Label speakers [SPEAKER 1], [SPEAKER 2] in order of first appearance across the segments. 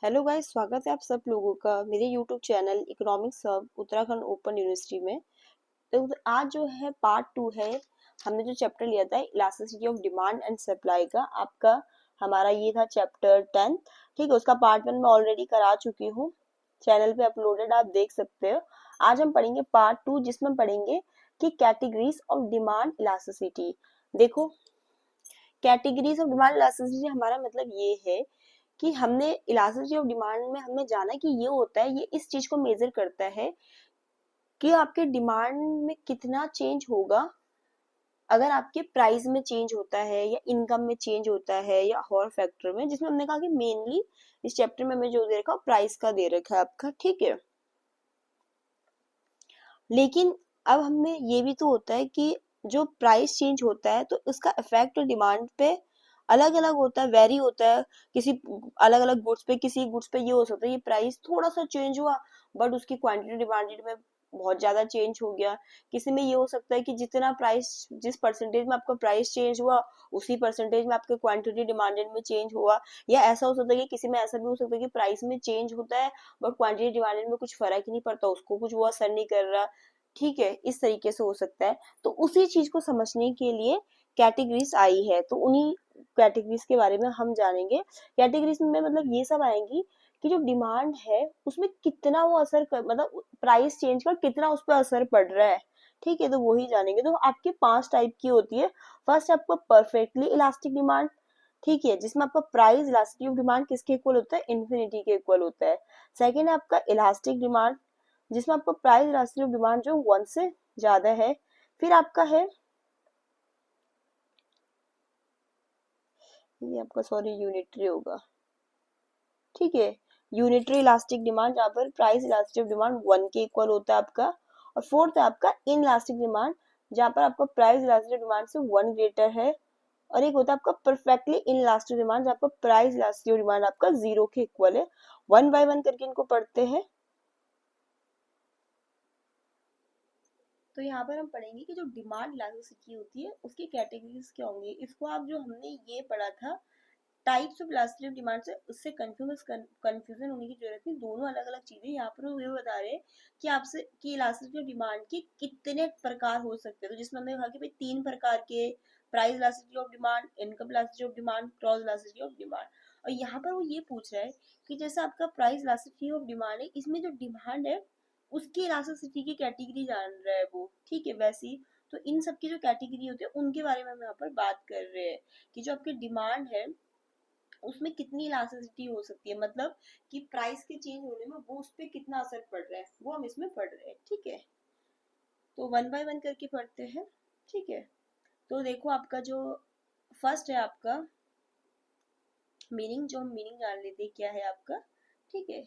[SPEAKER 1] Hello guys, स्वागत है आप सब लोगों का मेरे YouTube channel economics hub Uttarakhand open university में। तो आज जो है पार्ट 2 है। हमने जो चैप्टर लिया था elasticity of demand and supply का, आपका हमारा ये था चैप्टर 10। ठीक है, उसका पार्ट 1 मैं ऑलरेडी करा चुकी हूँ, चैनल पे अपलोडेड, आप देख सकते हो। आज हम पढ़ेंगे पार्ट 2, जिसमें हम पढ़ेंगे कि कैटेगरीज ऑफ डिमांड इलास्टिसिटी। देखो, कैटेगरीज ऑफ डिमांड इलास्टिसिटी हमारा मतलब ये है कि हमने इलास्टिसिटी ऑफ डिमांड में हमने जाना कि ये होता है, ये इस चीज को मेजर करता है कि आपके डिमांड में कितना चेंज होगा अगर आपके प्राइस में चेंज होता है या इनकम में चेंज होता है या और फैक्टर में, जिसमें हमने कहा कि मेनली इस चैप्टर में हमें जो दे रखा है प्राइस का दे रखा है आपका। ठीक है, लेकिन अब हमें ये भी तो होता है कि जो प्राइस चेंज होता है तो उसका इफेक्ट डिमांड पे अलग अलग होता है, वेरी होता है। किसी अलग अलग गुड्स पे, किसी गुड्स पे ये हो सकता है ये प्राइस थोड़ा सा चेंज हुआ बट उसकी क्वांटिटी डिमांडेड में बहुत ज्यादा चेंज हो गया। किसी में ये हो सकता है कि जितना प्राइस, जिस परसेंटेज में आपका प्राइस चेंज हुआ उसी परसेंटेज में आपके क्वांटिटी डिमांडेड में चेंज हुआ। या ऐसा हो सकता है कि किसी में ऐसा भी हो सकता है कि प्राइस में चेंज होता है बट क्वांटिटी डिमांडेड में कुछ फर्क ही नहीं पड़ता, उसको कुछ वो असर नहीं कर रहा। ठीक है, इस तरीके से हो सकता है। तो उसी चीज को समझने के लिए कैटेगरीज आई है, तो उन्हीं कैटेगरीज के बारे में हम जानेंगे। कैटेगरीज में मतलब ये सब आएंगी कि जो डिमांड है उसमें कितना वो असर कर, मतलब प्राइस चेंज का कितना उस पर असर पड़ रहा है। ठीक है, तो वही जानेंगे। तो आपके 5 टाइप की होती है। फर्स्ट आपका परफेक्टली इलास्टिक डिमांड। ठीक है, जिसमें आपका प्राइस इलास्टिसिटी ऑफ डिमांड किसके इक्वल होता है, इन्फिनिटी के इक्वल होता है। सेकेंड है आपका इलास्टिक डिमांड, जिसमें आपको प्राइस इलास्टिसिटी ऑफ डिमांड जो 1 से ज्यादा है। फिर आपका है ये आपका, सॉरी, यूनिटरी होगा। ठीक है, यूनिटरी इलास्टिक डिमांड जहाँ पर प्राइस इलास्टिसिटी ऑफ डिमांड 1 के इक्वल होता है आपका। और फोर्थ है आपका इन इलास्टिक डिमांड, जहाँ पर आपका प्राइस इलास्टिसिटी ऑफ डिमांड से 1 ग्रेटर है। और एक होता है आपका परफेक्टली इन इलास्टिक डिमांड, जहाँ पर प्राइस इलास्टिसिटी ऑफ डिमांड आपका 0 के इक्वल है। वन बाय वन करके इनको पढ़ते हैं। तो यहाँ पर हम पढ़ेंगे कि जो डिमांड इलास्टिसिटी होती है उसकी कैटेगरीज क्या होंगी। इसको आप जो हमने ये पढ़ा था types of elasticity of demand से, उससे कंफ्यूजन होने की जरूरत नहीं। दोनों अलग अलग चीजें। यहाँ पर वो ये बता रहे हैं कि आपसे कि इलास्टिसिटी ऑफ डिमांड के कितने प्रकार हो सकते हैं। तो जिसमें हमने कहा कि भाई 3 प्रकार के, price elasticity of demand, income elasticity of demand, cross elasticity of demand. और यहाँ पर वो ये पूछ रहा है कि जैसे आपका प्राइस इलास्टिसिटी ऑफ डिमांड है, इसमें जो डिमांड है उसकी इलास्टिसिटी की कैटेगरी जान रहा है वो। ठीक है, वैसी तो इन सब की जो कैटेगरी होती है उनके बारे में हम यहाँ पर बात कर रहे हैं कि जो आपकी डिमांड है उसमें कितनी इलास्टिसिटी हो सकती है, मतलब कि प्राइस के चेंज होने में वो उस पर कितना असर पड़ रहा है, वो हम इसमें पढ़ रहे हैं। ठीक है, तो वन बाय वन करके पढ़ते हैं। ठीक है, तो देखो आपका जो फर्स्ट है आपका मीनिंग, जो हम मीनिंग जान लेते हैं क्या है आपका। ठीक है,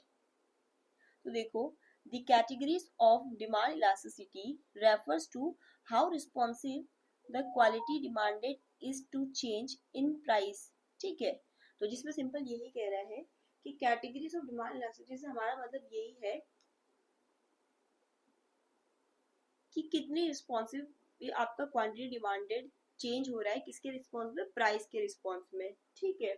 [SPEAKER 1] तो देखो, the categories of demand elasticity refers to how responsive the quality demanded is to change in price. ठीक है, तो जिसमें सिंपल यही कह रहा है कि कैटेगरीज ऑफ डिमांड इलास्टिसिटी से हमारा मतलब यही है कि कितनी रिस्पॉन्सिव आपका क्वांटिटी डिमांडेड चेंज हो रहा है, किसके रिस्पॉन्स में, प्राइस के रिस्पॉन्स में। ठीक है,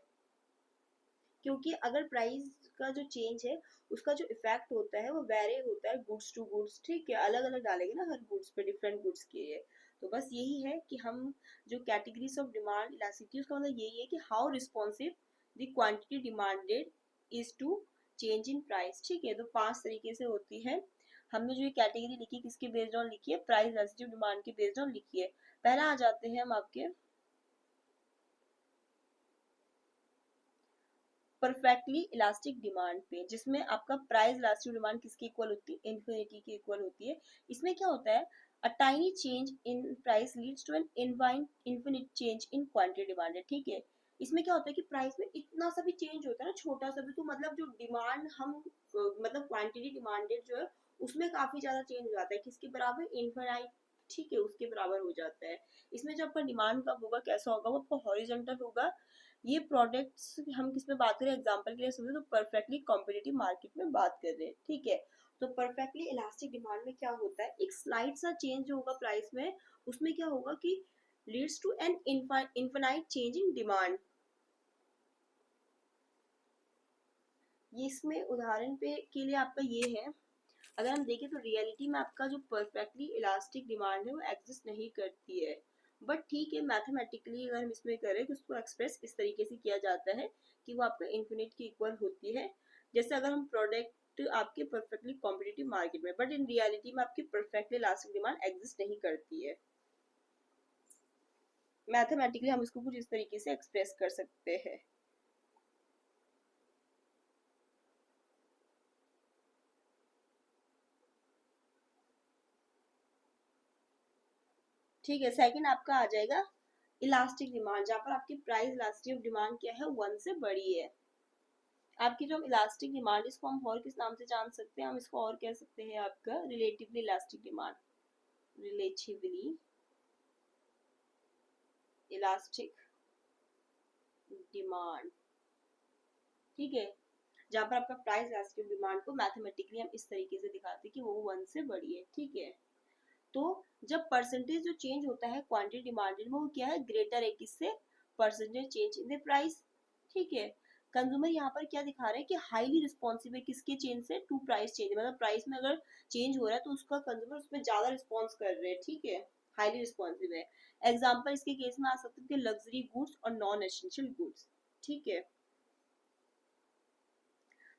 [SPEAKER 1] क्योंकि अगर प्राइस का जो चेंज है उसका जो इफेक्ट होता है वो वेरी होता है गुड्स टू गुड्स। ठीक है, अलग अलग डालेंगे ना हर गुड्स पे, डिफरेंट गुड्स के लिए। तो बस यही है कि हम जो कैटेगरीज ऑफ डिमांड इलास्टिसिटी, उसका मतलब यही है कि how responsive the quantity demanded is to change in price. ठीक है, तो 5 तरीके से होती है। हमने जो ये कैटेगरी लिखी किसके बेस्ड ऑन लिखी है, प्राइस इलास्टिसिटी डिमांड के बेस्ड ऑन लिखी है। पहला आ जाते हैं हम आपके परफेक्टली इलास्टिक डिमांड पे, जिसमें आपका प्राइस इलास्टिक डिमांड किसके इक्वल होती है, इन्फिनिटी के इक्वल होती है। इसमें क्या होता है, a tiny change in price leads to an infinite change in quantity demanded. ठीक है, इसमें क्या होता है कि प्राइस में इतना सा भी चेंज होता है ना, छोटा सा भी, तो मतलब जो डिमांड हम मतलब क्वांटिटी डिमांडेड जो है उसमें काफी ज्यादा चेंज हो जाता है, किसके बराबर, इनफिनाइट। ठीक है, उसके बराबर हो जाता है। इसमें जो आपका डिमांड कब होगा, कैसा होगा, वो आपका हॉरिजॉन्टल होगा। ये प्रोडक्ट्स हम किस में बात करें, एग्जांपल के लिए समझे तो परफेक्टली कॉम्पिटिटिव मार्केट में बात कर रहे हैं। ठीक है, तो परफेक्टली इलास्टिक डिमांड में क्या होता है, एक स्लाइड सा चेंज होगा प्राइस में, उसमें क्या होगा कि leads to an infinite change in demand. ये इसमें उदाहरण पे के लिए आपका ये है, अगर हम देखें तो रियलिटी में आपका जो परफेक्टली इलास्टिक डिमांड है वो एग्जिस्ट नहीं करती है। बट ठीक है, मैथमेटिकली अगर हम इसमें करें तो उसको एक्सप्रेस इस तरीके से किया जाता है कि वो आपका इन्फिनिट की इक्वल होती है। जैसे अगर हम प्रोडक्ट आपके परफेक्टली कॉम्पिटिटिव मार्केट में, बट इन रियलिटी में आपकी परफेक्टली इलास्टिक डिमांड एग्जिस्ट नहीं करती है। मैथमेटिकली हम इसको कुछ इस तरीके से एक्सप्रेस कर सकते हैं। ठीक है, सेकंड आपका आ जाएगा इलास्टिक डिमांड, जहाँ पर आपकी प्राइस इलास्टिक ऑफ डिमांड क्या है, 1 से बड़ी है। आपकी जो इलास्टिक डिमांड, इसको हम और किस नाम से जान सकते हैं, हम इसको और कह सकते हैं आपका relatively elastic demand, relatively elastic demand. ठीक है, जहाँ पर आपका प्राइस इलास्टिक डिमांड को मैथमेटिकली हम इस तरीके से दिखाते हैं कि वो 1 से बड़ी है। ठीक है, तो जब परसेंटेज जो चेंज होता है क्वांटिटी डिमांडेड में, वो क्या है, ग्रेटर है किससे, percentage change in the price. ठीक है, कंज्यूमर यहाँ पर क्या दिखा रहे हैं कि हाईली रिस्पॉन्सिव है किसके चेंज से, टू प्राइस चेंज, मतलब प्राइस में अगर चेंज हो रहा है तो उसका कंज्यूमर उसमें ज्यादा रिस्पॉन्स कर रहे हैं। ठीक है, हाईली रिस्पॉन्सिव है। एग्जाम्पल इसके केस में आ सकते हैं लग्जरी गुड्स और नॉन एसेंशियल गुड्स। ठीक है,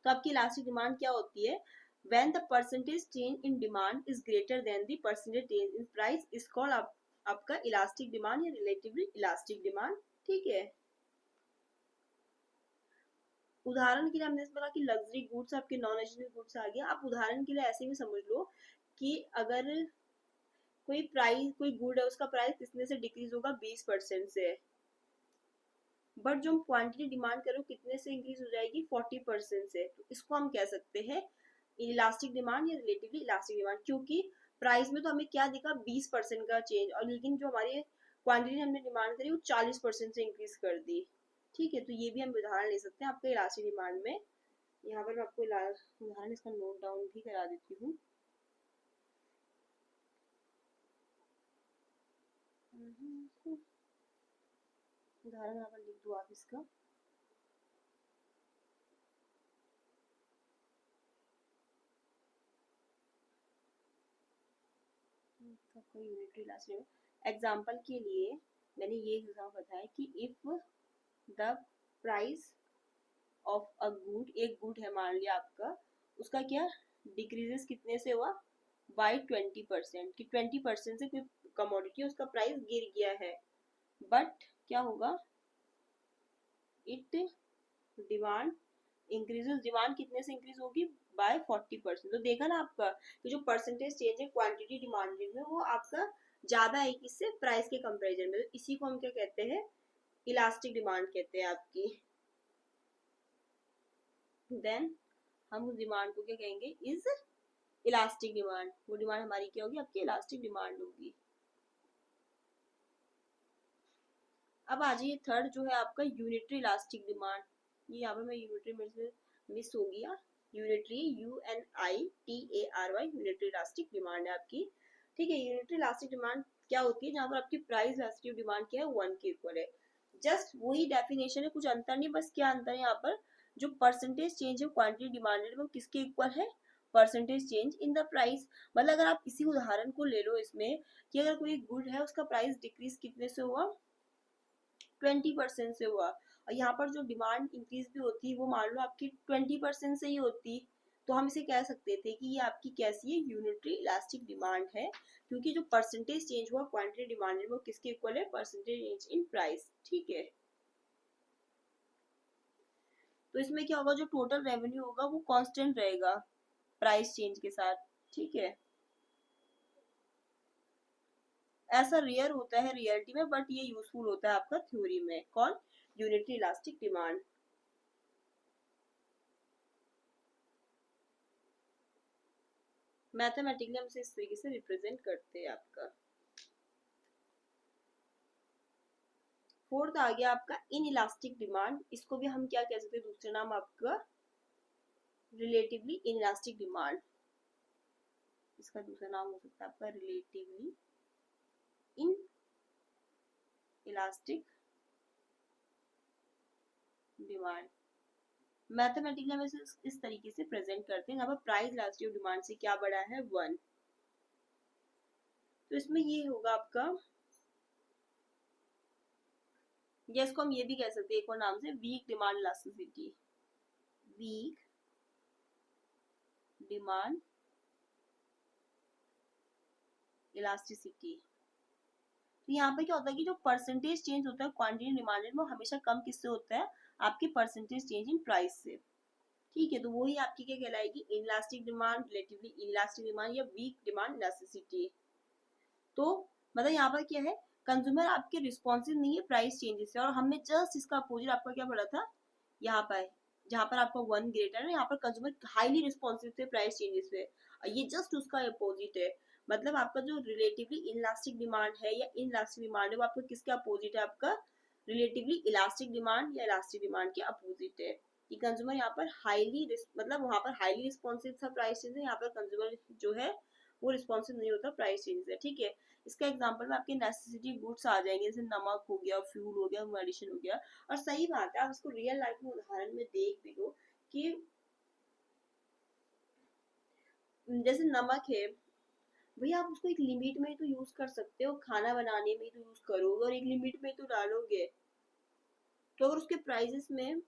[SPEAKER 1] तो आपकी इलास्टिक डिमांड क्या होती है, when the percentage change in demand is greater than the percentage change in price is called आपका इलास्टिक डिमांड या रिलेटिवली इलास्टिक डिमांड। ठीक है, उदाहरण के लिए हमने इसमें कहा कि लग्जरी गुड्स आपके नॉन एसेंशियल गुड्स आ गया। आप उदाहरण के लिए ऐसे भी समझ लो कि अगर कोई गुड है, उसका प्राइस कितने से डिक्रीज होगा, 20% से, बट जो हम क्वांटिटी डिमांड करो कितने से इंक्रीज हो जाएगी, 40% से, तो इसको हम कह सकते हैं इलास्टिक डिमांड या रिलेटिवली इलास्टिक डिमांड, क्योंकि प्राइस में तो हमें क्या दिखा, 20% का चेंज, और लेकिन जो हमारी क्वांटिटी हमने डिमांड करी वो 40% से इंक्रीज कर दी। ठीक है, तो ये भी हम उदाहरण ले सकते हैं आपके इलास्टिक डिमांड में। यहाँ पर मैं आपको उदाहरण इसका नोट डाउन भी करा देती हूँ। उदाहरण यहाँ पर लिख दो आप इसका। सबका यूनिटरी इलास्टिक एग्जांपल के लिए मैंने ये एग्जांपल बताया कि if the price of a good, एक गुड है मान लिया आपका, उसका क्या डिक्रीजेस कितने से हुआ, बाय 20%, कि 20% से कोई कमोडिटी उसका प्राइस गिर गया है, बट क्या होगा, इट डिमांड इंक्रीजेस, डिमांड कितने से इंक्रीज होगी, बाय 40%। तो देखा ना आपका कि जो परसेंटेज चेंज है क्वांटिटी डिमांडेड में, वो आपका ज्यादा है किससे, प्राइस के कंपैरिजन में। तो इसी को हम क्या कहते हैं, इलास्टिक डिमांड कहते हैं आपकी। देन हम उस डिमांड को क्या कहेंगे, इज इलास्टिक डिमांड। वो डिमांड हमारी क्या होगी, आपकी इलास्टिक डिमांड होगी। अब आ जाइए थर्ड जो है आपका यूनिटरी इलास्टिक डिमांड। ये यहाँ पर मैं यूनिटरी मेरे से मिस हो गया, unitary UNITARY unitary elastic demand है आपकी। ठीक है, यूनिटरी इलास्टिक डिमांड क्या होती है, जहाँ पर आपकी प्राइस इलास्टिक डिमांड क्या है, 1 के इक्वल है। जस्ट वही डेफिनेशन है, कुछ अंतर नहीं, बस क्या अंतर है यहाँ पर, जो परसेंटेज चेंज है क्वांटिटी डिमांडेड, वो किसके इक्वल है, percentage change in the price. मतलब अगर आप इसी उदाहरण को ले लो इसमें, कि अगर कोई गुड है उसका प्राइस डिक्रीज कितने से हुआ, 20% से हुआ, और यहाँ पर जो डिमांड इंक्रीज भी होती है वो मान लो आपकी 20% से ही होती, तो हम इसे कह सकते थे कि ये आपकी कैसी है, यूनिटरी इलास्टिक डिमांड है, क्योंकि जो परसेंटेज चेंज हुआ क्वांटिटी डिमांड वो किसके इक्वल है, परसेंटेज चेंज इन प्राइस। ठीक है, तो इसमें क्या होगा, जो टोटल रेवेन्यू होगा वो कांस्टेंट रहेगा प्राइस चेंज के साथ। ठीक है, ऐसा रेयर होता है रियलिटी में, बट ये यूजफुल होता है आपका थ्योरी में। कौन, यूनिटरी इलास्टिक डिमांड। मैथमेटिकली हम इसे इस तरीके से रिप्रेजेंट करते हैं आपका। फोर्थ आ गया आपका इन इलास्टिक डिमांड, इसको भी हम क्या कह सकते हैं, दूसरे नाम आपका रिलेटिवली इन इलास्टिक डिमांड, इसका दूसरा नाम हो सकता है आपका relatively in elastic demand. Mathematically हम इस तरीके से प्रेजेंट करते हैं। यहाँ पर प्राइस इलास्टिसिटी ऑफ डिमांड से क्या बड़ा है 1, तो इसमें ये होगा आपका, या इसको हम ये भी कह सकते हैं एक और नाम से, week demand elasticity, week demand elasticity. तो यहाँ पे क्या होता है कि जो परसेंटेज चेंज होता है क्वांटिटी डिमांडेड में, वो हमेशा कम किससे होता है, आपके परसेंटेज चेंज इन प्राइस से। ठीक है, तो वही आपकी क्या कहलाएगी, inelastic demand, relatively inelastic demand, या वीक डिमांड इलास्टिसिटी। तो मतलब यहाँ पर क्या है, कंज्यूमर आपके रिस्पॉन्सिव नहीं है प्राइस चेंजेस से, और हमने जस्ट इसका अपोजिट आपका क्या पढ़ा था यहाँ पर, जहाँ पर आपका 1 ग्रेटर है, यहाँ पर कंज्यूमर हाईली रिस्पॉन्सिव थे प्राइस चेंजेस पे, और ये जस्ट उसका अपोजिट है। मतलब आपका जो रिलेटिवली इनलास्टिक डिमांड है या इनलास्टिक डिमांड है, वो आपका किसके अपोजिट है, आपका रिलेटिवली इलास्टिक डिमांड या इलास्टिक डिमांड के अपोजिट है। कि कंज्यूमर यहाँ पर हाईली, मतलब वहां पर हाईली रिस्पॉन्सिव था प्राइस चेंज, यहाँ पर कंज्यूमर जो है वो रिस्पॉन्सिव नहीं होता प्राइस चेंज है। ठीक है, इसका एग्जांपल में आपके नेसेसिटी गुड्स आ जाएंगे, जैसे नमक हो गया, फ्यूल हो गया, मेडिसिन हो गया। और सही बात है, आप इसको रियल लाइफ में उदाहरण में देख भी लो कि जैसे नमक है, भैया आप उसको एक लिमिट में ही तो यूज कर सकते हो, खाना बनाने में ही तो यूज करोगे और एक लिमिट में ही तो डालोगे। तो अगर उसके प्राइसेस में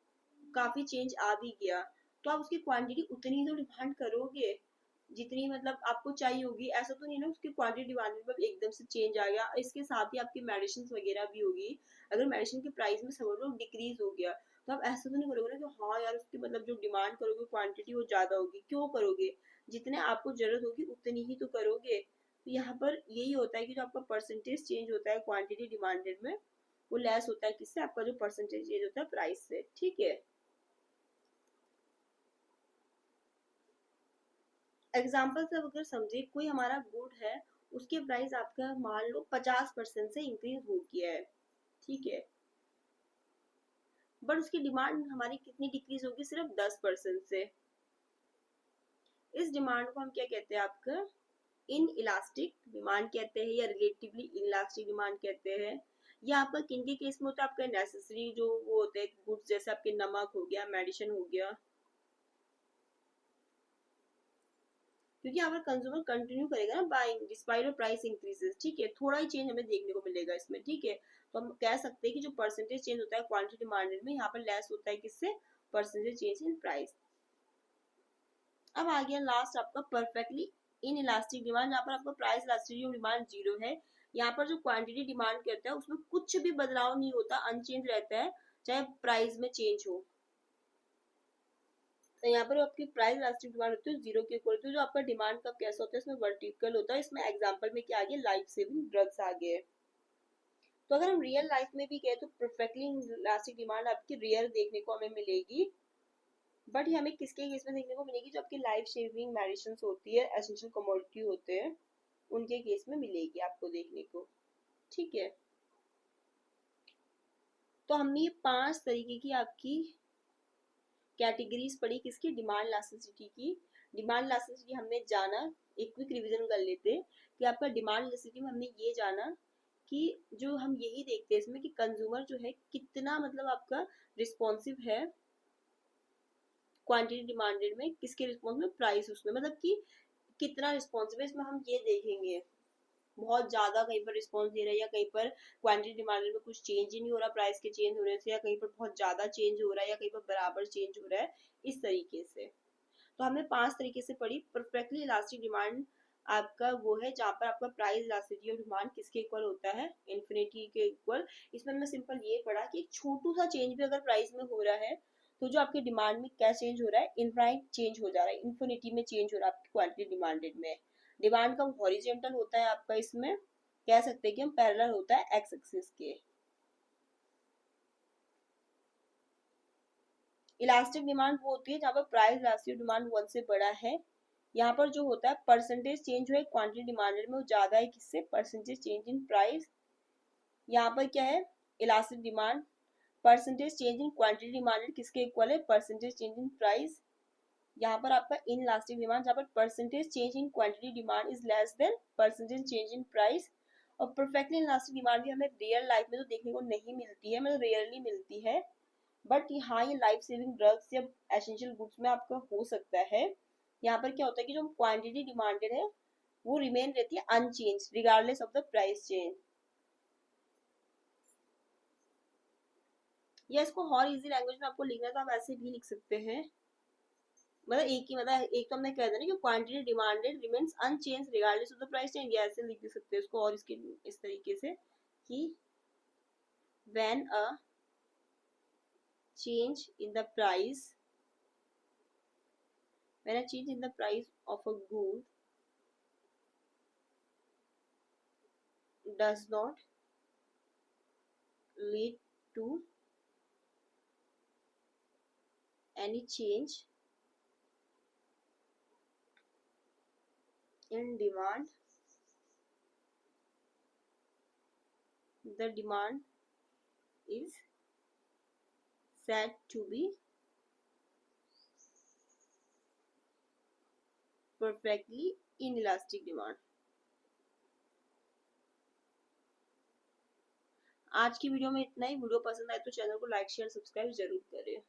[SPEAKER 1] काफी चेंज आ भी गया, तो आप उसकी क्वांटिटी उतनी तो डिमांड करोगे जितनी मतलब आपको चाहिए होगी। ऐसा तो नहीं ना उसकी क्वांटिटी डिमांड मतलब एकदम से चेंज आ गया। इसके साथ ही आपकी मेडिसिन वगैरह भी होगी, अगर मेडिसिन के प्राइस में समझ लो डिक्रीज हो गया, तो आप ऐसा तो नहीं करोगे ना कि हाँ यार उसकी मतलब जो डिमांड करोगे क्वांटिटी वो ज्यादा होगी। क्यों करोगे, जितने आपको जरूरत होगी उतनी ही तो करोगे। तो यहाँ पर यही होता है कि जो आपका परसेंटेज चेंज होता है क्वांटिटी डिमांडेड में, वो लेस होता है किससे, आपका जो परसेंटेज चेंज होता है प्राइस से। ठीक है, एग्जाम्पल से अगर समझे, कोई हमारा गुड है, उसके प्राइस आपका मान लो 50% से इंक्रीज हो गया है। ठीक है, बट उसकी डिमांड हमारी कितनी डिक्रीज होगी, सिर्फ 10% से। इस डिमांड को हम क्या कहते हैं, आपका इन इलास्टिक डिमांड कहते हैं, या रिलेटिवली इलास्टिक डिमांड कहते हैं। या आपका किन के केस में होता है, आपका नेसेसरी जो वो होते हैं गुड्स, जैसे आपके नमक हो गया, मेडिसिन हो गया, क्योंकि यहाँ पर कंज्यूमर कंटिन्यू करेगा ना buying despite of price increases. ठीक है, थोड़ा ही चेंज हमें देखने को मिलेगा इसमें। ठीक है, तो हम कह सकते हैं कि जो परसेंटेज चेंज होता है क्वांटिटी डिमांडेड में, यहाँ पर लेस होता है किससे, परसेंटेज चेंज इन प्राइस। अब आ गया लास्ट आपका परफेक्टली इन इलास्टिक डिमांड, जहाँ पर आपका प्राइस इलास्टिसिटी डिमांड 0 है। यहाँ पर जो क्वांटिटी डिमांड करता है उसमें कुछ भी बदलाव नहीं होता, अनचेंज रहता है, चाहे प्राइस में चेंज हो। तो यहाँ पर आपकी प्राइस इलास्टिक डिमांड होती है 0 के इक्वल टू, जो आपका डिमांड कब कैसा होता है, इसमें वर्टिकल होता है। इसमें एग्जांपल में क्या आ गया, लाइफ सेविंग ड्रग्स आ गए। तो अगर हम रियल लाइफ में भी कहें तो परफेक्टली इलास्टिक डिमांड आपकी रियल देखने को हमें मिलेगी, बट ये हमें किसके केस में देखने को मिलेगी, जो आपकी लाइफ सेविंग मेडिसिन होती है, एसेंशियल कमोडिटी होते हैं, उनके केस में मिलेगी आपको देखने को। ठीक है, तो हमने ये 5 तरीके की आपकी कैटेगरीज पढ़ी किसकी, डिमांड इलास्टिसिटी की। डिमांड इलास्टिसिटी हमने जाना, एक क्विक रिवीजन कर लेते हैं कि आपका डिमांड इलास्टिसिटी में हमने ये जाना कि जो हम यही देखते हैं इसमें कि कंज्यूमर जो है कितना मतलब आपका रिस्पॉन्सिव है क्वांटिटी डिमांडेड में, किसके रिस्पॉन्स में, प्राइस उसमें, मतलब कि कितना रिस्पॉन्सिव है, इसमें हम ये देखेंगे। बहुत ज्यादा कहीं पर रिस्पॉन्स दे रहा है, या कहीं पर क्वांटिटी डिमांडेड में कुछ चेंज ही नहीं हो रहा प्राइस के चेंज होने से, या कहीं पर बहुत ज्यादा चेंज हो रहा है, या कहीं पर बराबर चेंज हो रहा है, इस तरीके से। तो हमने 5 तरीके से पढ़ी। परफेक्टली इलास्टिक डिमांड आपका वो है जहाँ पर आपका प्राइस इलास्टिसिटी ऑफ डिमांड किसके इक्वल होता है, इन्फिनिटी के इक्वल। इसमें हमने सिंपल ये पढ़ा कि एक छोटू सा चेंज भी अगर प्राइस में हो रहा है, तो जो आपके डिमांड में क्या चेंज हो रहा है, इनफाइनाइट चेंज हो जा रहा है, इन्फिनिटी में चेंज हो रहा है आपकी क्वांटिटी डिमांडेड में। डिमांड का हॉरिजेंटल होता है आपका, इसमें कह सकते हैं कि हम पैरेलल होता है एक्स एक्सिस के। इलास्टिक डिमांड वो होती है जहाँ पर प्राइस इलास्टिक डिमांड 1 से बड़ा है। यहाँ पर जो होता है परसेंटेज चेंज हुए क्वांटिटी डिमांडेड में, वो ज्यादा है किससे, परसेंटेज चेंज इन प्राइस। यहाँ पर क्या है, elastic demand percentage change in quantity demanded किसके इक्वल है, परसेंटेज चेंज इन प्राइस। यहाँ पर आपका इन इलास्टिक डिमांड जहाँ पर percentage change in quantity demand is less than percentage change in price. और परफेक्टली इलास्टिक डिमांड भी हमें रियल लाइफ में तो देखने को नहीं मिलती है, मतलब रेयरली मिलती है, बट हाँ ये लाइफ सेविंग ड्रग्स या एसेंशियल गुड्स में आपका हो सकता है। यहाँ पर क्या होता है कि जो क्वांटिटी डिमांडेड है वो रिमेन रहती है unchange regardless of the price change. या इसको और इजी लैंग्वेज में आपको लिखना है तो आप ऐसे भी लिख सकते हैं, मतलब एक ही, मतलब एक तो हमने कह दिया ना कि quantity demanded remains unchange regardless of the price change, या ऐसे लिख सकते हैं इसको, और इसके इस तरीके से कि when a change in the price when a change in the price of a good does not lead to any change in demand, the demand is said to be perfectly inelastic demand। आज की video में इतना ही। Video पसंद आए तो channel को like share subscribe जरूर करें।